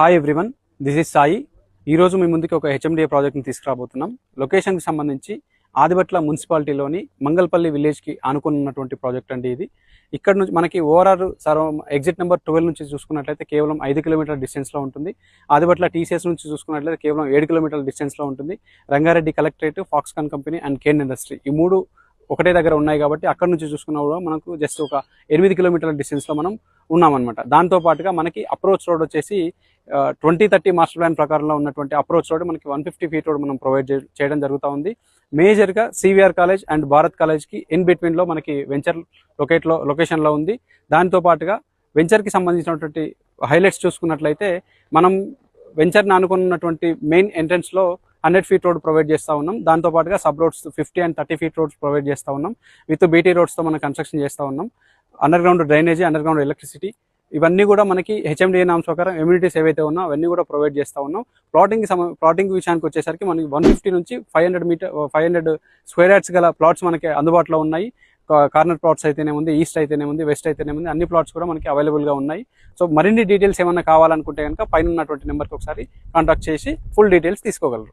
Hi everyone, this is Sai. ఈరోజు మీ ముందుకి ఒక హెచ్ఎండిఏ ప్రాజెక్ట్ని తీసుకురాబోతున్నాం. లొకేషన్కి సంబంధించి ఆదిబట్ల మున్సిపాలిటీలోని మంగళపల్లి విలేజ్కి ఆనుకున్నటువంటి ప్రాజెక్ట్ అండి ఇది. ఇక్కడ నుంచి మనకి ఓఆర్ఆర్ ఎగ్జిట్ నెంబర్ 12 నుంచి చూసుకున్నట్లయితే కేవలం 5 కిలోమీటర్ల డిస్టెన్స్లో ఉంటుంది. ఆదిబట్ల టీసీఎస్ నుంచి చూసుకున్నట్లయితే కేవలం 7 కిలోమీటర్ల డిస్టెన్స్లో ఉంటుంది. Rangareddy collectorate, Foxconn company and Kaynes industry ఈ మూడు ఒకటే దగ్గర ఉన్నాయి కాబట్టి అక్కడ నుంచి చూసుకున్నా కూడా మనకు జస్ట్ ఒక 8 కిలోమీటర్ల డిస్టెన్స్లో మనం ఉన్నామన్నమాట. దాంతోపాటుగా మనకి అప్రోచ్ రోడ్ వచ్చేసి 2030 మాస్టర్ ప్లాన్ ప్రకారంలో ఉన్నటువంటి అప్రోచ్ రోడ్ మనకి 150 ఫీట్ రోడ్ మనం ప్రొవైడ్ చేయడం జరుగుతూ ఉంది. మేజర్గా సివిఆర్ కాలేజ్ అండ్ భారత్ కాలేజ్కి ఇన్ బిట్వీన్లో మనకి వెంచర్ లొకేషన్లో ఉంది. దాంతోపాటుగా వెంచర్కి సంబంధించినటువంటి హైలైట్స్ చూసుకున్నట్లయితే మనం వెంచర్ని అనుకున్నటువంటి మెయిన్ ఎంట్రన్స్లో 100 ఫీట్ రోడ్ ప్రొవైడ్ చేస్తూ ఉన్నాం. దాంతోపాటుగా sub roads 50 and 30 feet roads provide చేస్తూ ఉన్నాం. విత్ బీటీ రోడ్స్తో మనం కన్స్ట్రక్షన్ చేస్తూ ఉన్నాం. Under ground drainage, under ground electricity ఇవన్నీ కూడా మనకి హెచ్ఎండిఏ నామ్స్ ప్రకారం ఎమ్యూనిటీస్ ఏవైతే ఉన్నా అవన్నీ కూడా ప్రొవైడ్ చేస్తూ ఉన్నాం. ప్లాటింగ్ విషయానికి వచ్చేసరికి మనకి 150 నుంచి 500 స్క్వేర్ యార్డ్స్ గల ప్లాట్స్ మనకి అందుబాటులో ఉన్నాయి. కార్నర్ ప్లాట్స్ అయితేనే ఉంది, ఈస్ట్ అయితేనే ఉంది, వెస్ట్ అయితేనే ఉంది, అన్ని ప్లాట్స్ కూడా మనకి అవైలబుల్గా ఉన్నాయి. సో మరిన్ని డీటెయిల్స్ ఏమన్నా కావాలనుకుంటే కనుక పైన ఉన్నటువంటి నెంబర్కి ఒకసారి కాంటాక్ట్ చేసి ఫుల్ డీటెయిల్స్ తీసుకోగలరు.